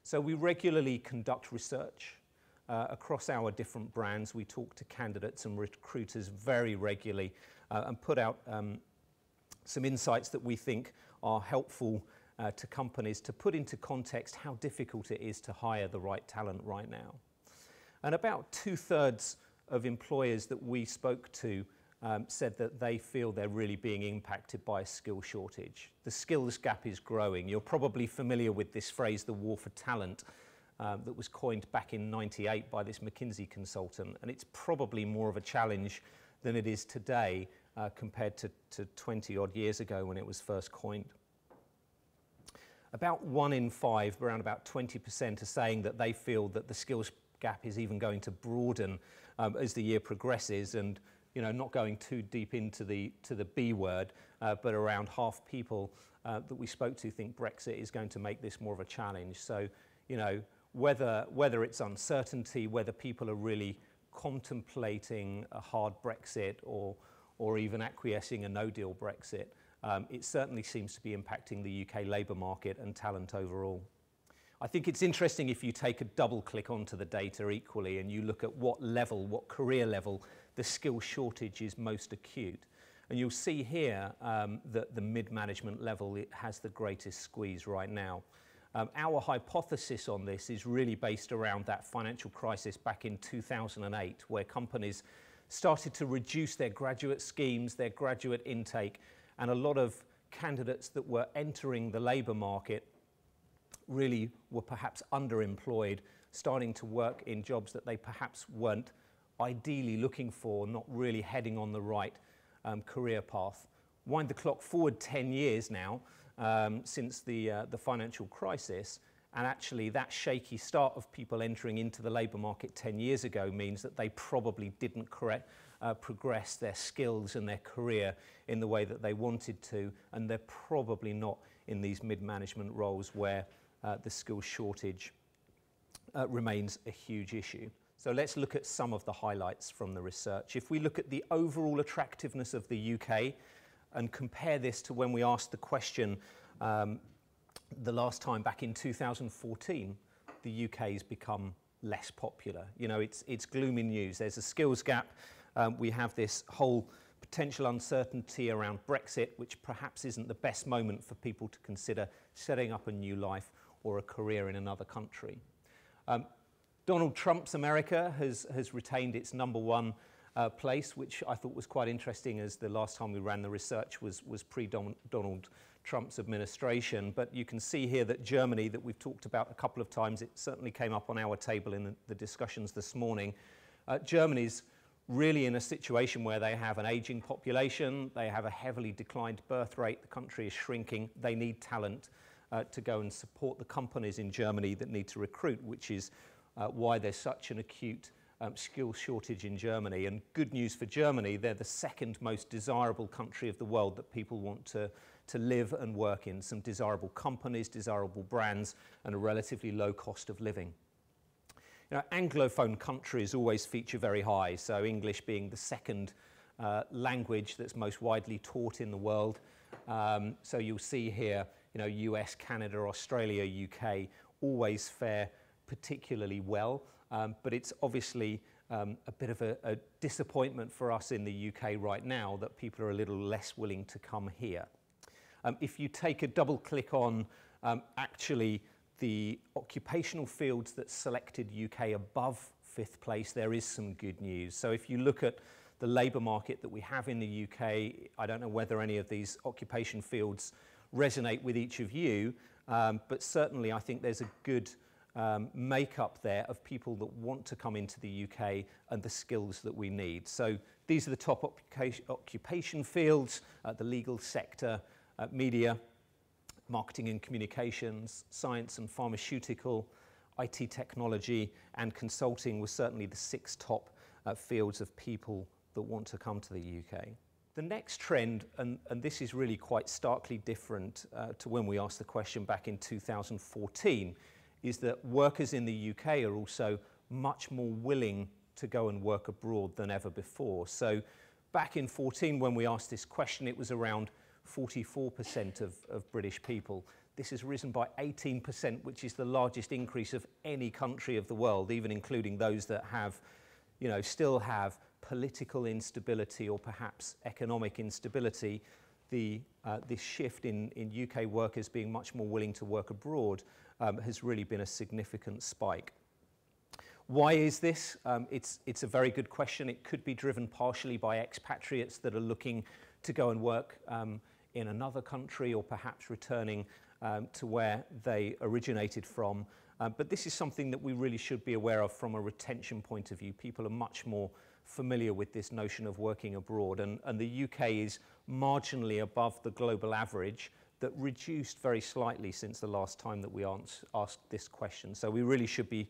So we regularly conduct research across our different brands. We talk to candidates and recruiters very regularly and put out some insights that we think are helpful to companies to put into context how difficult it is to hire the right talent right now. And about 2/3 of employers that we spoke to said that they feel they're really being impacted by a skill shortage. The skills gap is growing. You're probably familiar with this phrase, the war for talent, that was coined back in '98 by this McKinsey consultant, and it's probably more of a challenge than it is today compared to 20 odd years ago when it was first coined. About 1 in 5, around about 20%, are saying that they feel that the skills gap is even going to broaden as the year progresses, and not going too deep into the B word, but around half people that we spoke to think Brexit is going to make this more of a challenge. So, whether it's uncertainty, whether people are really contemplating a hard Brexit or even acquiescing a no-deal Brexit, it certainly seems to be impacting the UK labour market and talent overall. I think it's interesting if you take a double click onto the data equally and you look at what career level the skill shortage is most acute. And you'll see here that the mid-management level has the greatest squeeze right now. Our hypothesis on this is really based around that financial crisis back in 2008, where companies started to reduce their graduate schemes, their graduate intake, and a lot of candidates that were entering the labour market really were perhaps underemployed, starting to work in jobs that they perhaps weren't ideally looking for, not really heading on the right career path. Wind the clock forward 10 years now since the financial crisis, and actually that shaky start of people entering into the labour market 10 years ago means that they probably didn't progress their skills and their career in the way that they wanted to, and they're probably not in these mid-management roles where the skills shortage remains a huge issue. So let's look at some of the highlights from the research. If we look at the overall attractiveness of the UK and compare this to when we asked the question the last time back in 2014, the UK has become less popular. It's gloomy news. There's a skills gap. We have this whole potential uncertainty around Brexit, which perhaps isn't the best moment for people to consider setting up a new life or a career in another country. Donald Trump's America has retained its #1 place, which I thought was quite interesting, as the last time we ran the research was pre-Donald Trump's administration. But you can see here that Germany, that we've talked about a couple of times, it certainly came up on our table in the discussions this morning. Germany's really in a situation where they have an aging population, they have a heavily declined birth rate, the country is shrinking, they need talent to go and support the companies in Germany that need to recruit, which is why there's such an acute skill shortage in Germany. And good news for Germany, they're the second most desirable country of the world that people want to live and work in. Some desirable companies, desirable brands, and a relatively low cost of living. Anglophone countries always feature very high, so English being the second language that's most widely taught in the world. So you'll see here, US, Canada, Australia, UK always fare particularly well, but it's obviously a bit of a disappointment for us in the UK right now that people are a little less willing to come here. If you take a double click on actually the occupational fields that selected UK above 5th place, there is some good news. So if you look at the labour market that we have in the UK, I don't know whether any of these occupation fields resonate with each of you, but certainly I think there's a good makeup there of people that want to come into the UK and the skills that we need. So these are the top occupation fields: the legal sector, media, marketing and communications, science and pharmaceutical, IT technology, and consulting was certainly the 6 top fields of people that want to come to the UK. The next trend, and this is really quite starkly different to when we asked the question back in 2014, is that workers in the UK are also much more willing to go and work abroad than ever before. So back in 2014, when we asked this question, it was around 44% of British people. this has risen by 18%, which is the largest increase of any country of the world, even including those that have, still have political instability or perhaps economic instability. This shift in UK workers being much more willing to work abroad has really been a significant spike. Why is this? It's a very good question. It could be driven partially by expatriates that are looking to go and work in another country or perhaps returning to where they originated from. But this is something that we really should be aware of from a retention point of view. People are much more familiar with this notion of working abroad, and the UK is marginally above the global average, that reduced very slightly since the last time that we asked this question. So we really should be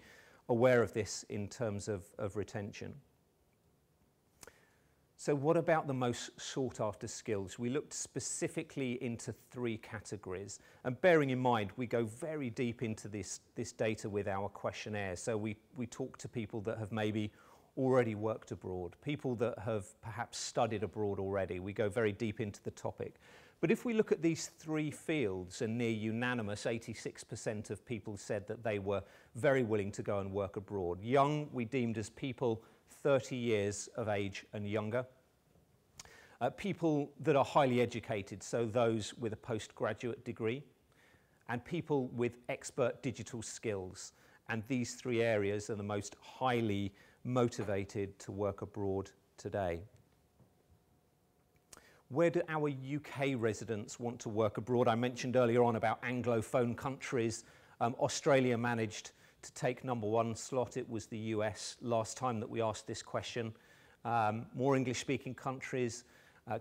aware of this in terms of retention. So what about the most sought after skills? We looked specifically into 3 categories, and bearing in mind we go very deep into this data with our questionnaire. So we talk to people that have maybe already worked abroad, people that have perhaps studied abroad already. We go very deep into the topic. But if we look at these 3 fields, and near unanimous 86% of people said that they were very willing to go and work abroad. Young, we deemed as people 30 years of age and younger. People that are highly educated, so those with a postgraduate degree, and people with expert digital skills. And these 3 areas are the most highly motivated to work abroad today. Where do our UK residents want to work abroad? I mentioned earlier on about Anglophone countries. Australia managed to take #1 slot. It was the US last time that we asked this question. More English-speaking countries,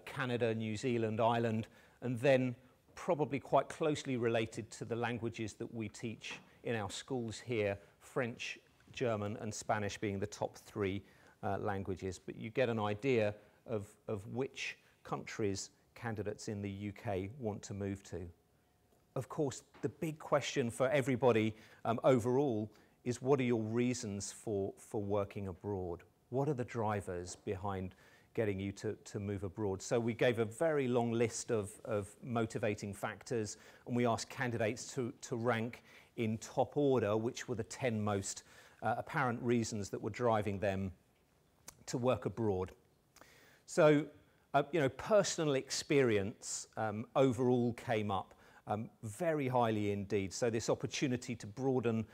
Canada, New Zealand, Ireland, and then probably quite closely related to the languages that we teach in our schools here, French, German and Spanish being the top 3 languages. But you get an idea of which countries candidates in the UK want to move to. Of course, the big question for everybody overall is, what are your reasons for working abroad? What are the drivers behind getting you to move abroad? So we gave a very long list of motivating factors, and we asked candidates to rank in top order which were the 10 most apparent reasons that were driving them to work abroad. So personal experience overall came up very highly indeed. So this opportunity to broaden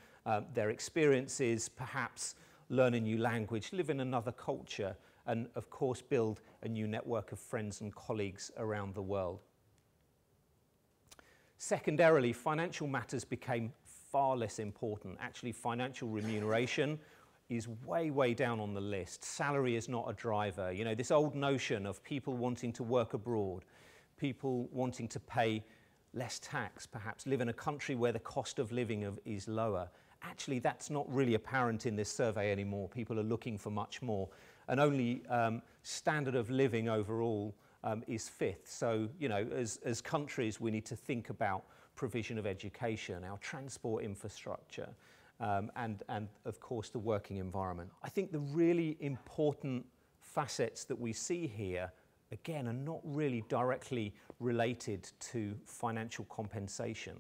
their experiences, perhaps learn a new language, live in another culture, and of course build a new network of friends and colleagues around the world. Secondarily, financial matters became far less important. Actually, financial remuneration is way, way down on the list. Salary is not a driver. This old notion of people wanting to work abroad, people wanting to pay less tax, perhaps live in a country where the cost of living is lower. Actually, that's not really apparent in this survey anymore. People are looking for much more. And only standard of living overall is 5th. So, as countries, we need to think about provision of education, our transport infrastructure, and of course the working environment. I think the really important facets that we see here, again, are not really directly related to financial compensation.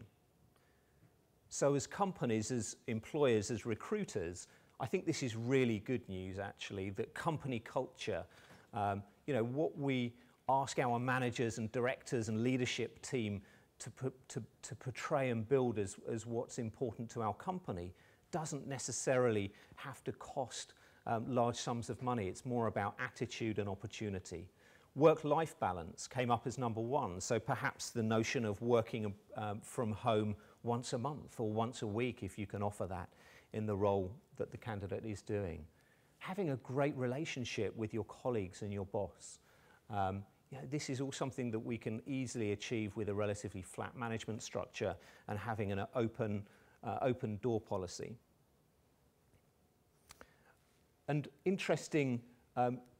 So as companies, as employers, as recruiters, I think this is really good news actually, that company culture, what we ask our managers and directors and leadership team to portray and build as what's important to our company doesn't necessarily have to cost large sums of money. It's more about attitude and opportunity. Work-life balance came up as #1, so perhaps the notion of working from home once a month or once a week, if you can offer that in the role that the candidate is doing. Having a great relationship with your colleagues and your boss. This is all something that we can easily achieve with a relatively flat management structure and having an open door policy. And interesting,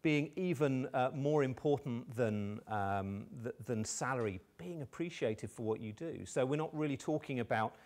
being even more important than salary, being appreciated for what you do. So we're not really talking about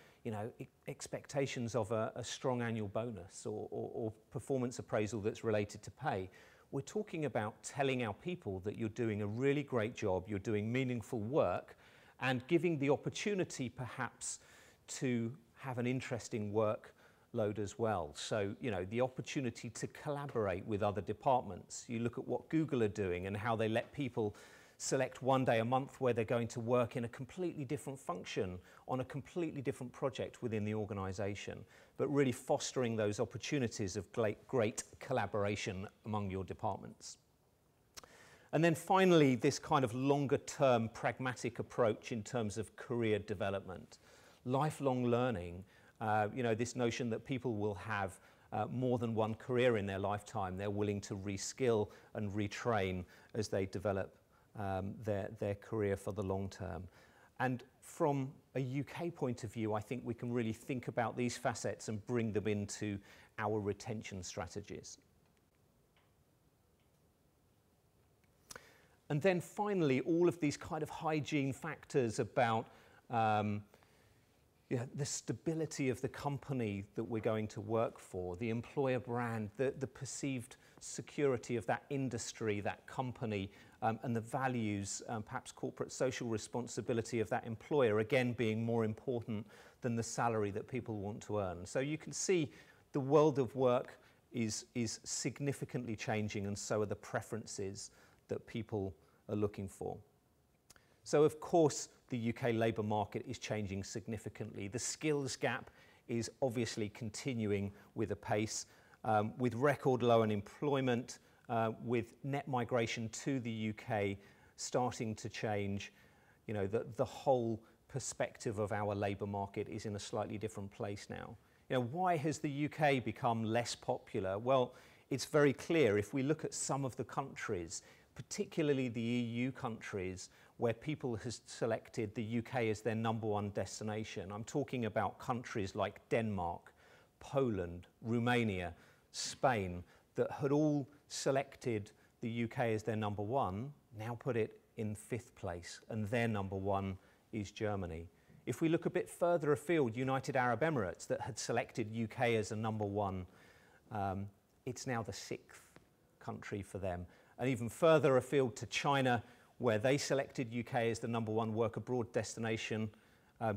expectations of a strong annual bonus or performance appraisal that's related to pay. We're talking about telling our people that you're doing a really great job, you're doing meaningful work, and giving the opportunity perhaps to have an interesting workload as well. So, you know, the opportunity to collaborate with other departments. You look at what Google are doing and how they let people select one day a month where they're going to work in a completely different function on a completely different project within the organization, but really fostering those opportunities of great collaboration among your departments. And then finally, this kind of longer term pragmatic approach in terms of career development. Lifelong learning, you know, this notion that people will have more than one career in their lifetime. They're willing to reskill and retrain as they develop their career for the long term. And from a UK point of view, I think we can really think about these facets and bring them into our retention strategies. And then finally, all of these kind of hygiene factors about the stability of the company that we're going to work for, the employer brand, the perceived security of that industry, that company, and the values, perhaps corporate social responsibility of that employer, again being more important than the salary that people want to earn. So you can see the world of work is significantly changing, and so are the preferences that people are looking for. So of course, the UK labour market is changing significantly. The skills gap is obviously continuing with a pace, with record low unemployment, with net migration to the UK starting to change. You know, the whole perspective of our labour market is in a slightly different place now. You know, why has the UK become less popular? Well, it's very clear. If we look at some of the countries, particularly the EU countries, where people have selected the UK as their #1 destination. I'm talking about countries like Denmark, Poland, Romania, Spain, that had all selected the UK as their #1, now put it in 5th place, and their #1 is Germany. If we look a bit further afield, United Arab Emirates, that had selected UK as a #1, it's now the 6th country for them. And even further afield to China, where they selected UK as the #1 work abroad destination,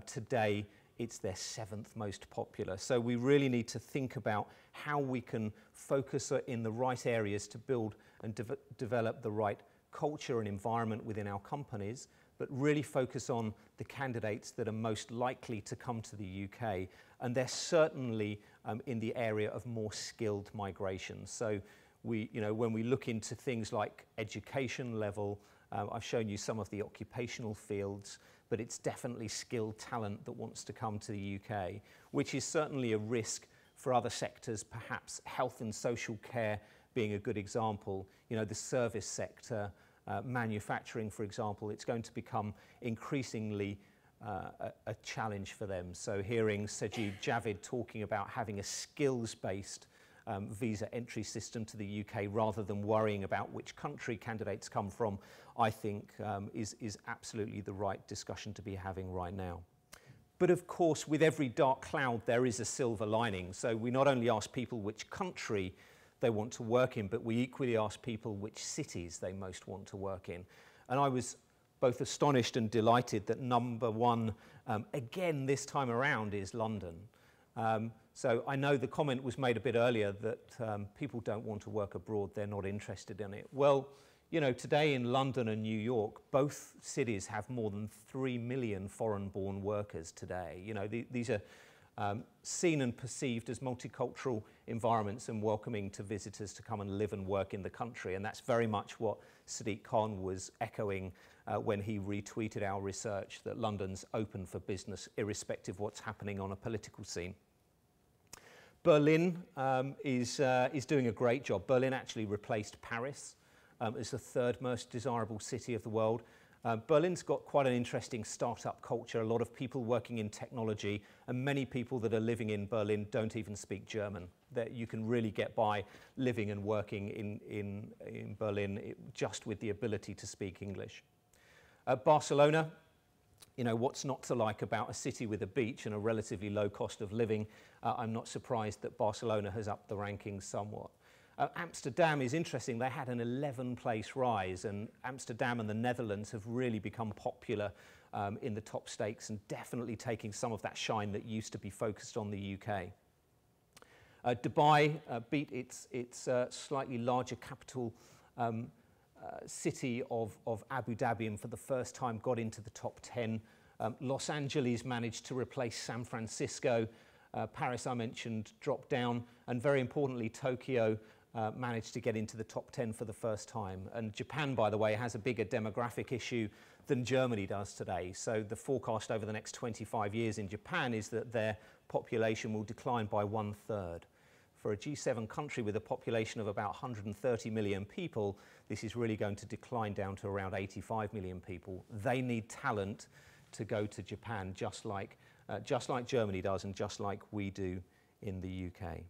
today it's their 7th most popular. So we really need to think about how we can focus in the right areas to build and develop the right culture and environment within our companies, but really focus on the candidates that are most likely to come to the UK. And they're certainly in the area of more skilled migration. So when we look into things like education level, I've shown you some of the occupational fields, but it's definitely skilled talent that wants to come to the UK, which is certainly a risk for other sectors, perhaps health and social care being a good example. You know, the service sector, manufacturing, for example, it's going to become increasingly a challenge for them. So hearing Sajid Javid talking about having a skills-based visa entry system to the UK rather than worrying about which country candidates come from, I think is absolutely the right discussion to be having right now. But of course, with every dark cloud, there is a silver lining. So we not only ask people which country they want to work in, but we equally ask people which cities they most want to work in. And I was both astonished and delighted that #1, again this time around, is London. So I know the comment was made a bit earlier that people don't want to work abroad, they're not interested in it. Well, you know, today in London and New York, both cities have more than 3 million foreign-born workers today. You know, these are seen and perceived as multicultural environments and welcoming to visitors to come and live and work in the country. And that's very much what Sadiq Khan was echoing when he retweeted our research that London's open for business, irrespective of what's happening on a political scene. Berlin is doing a great job. Berlin actually replaced Paris as the 3rd most desirable city of the world. Berlin's got quite an interesting startup culture, a lot of people working in technology, and many people that are living in Berlin don't even speak German. That you can really get by living and working in Berlin just with the ability to speak English. Barcelona, you know, what's not to like about a city with a beach and a relatively low cost of living? I'm not surprised that Barcelona has upped the rankings somewhat. Amsterdam is interesting. They had an 11-place rise, and Amsterdam and the Netherlands have really become popular in the top stakes and definitely taking some of that shine that used to be focused on the UK. Dubai beat its slightly larger capital city of Abu Dhabi, and for the first time got into the top 10. Los Angeles managed to replace San Francisco. Paris, I mentioned, dropped down, and very importantly, Tokyo managed to get into the top 10 for the first time. And Japan, by the way, has a bigger demographic issue than Germany does today. So the forecast over the next 25 years in Japan is that their population will decline by 1/3. For a G7 country with a population of about 130 million people, this is really going to decline down to around 85 million people. They need talent to go to Japan, just like Germany does and just like we do in the UK.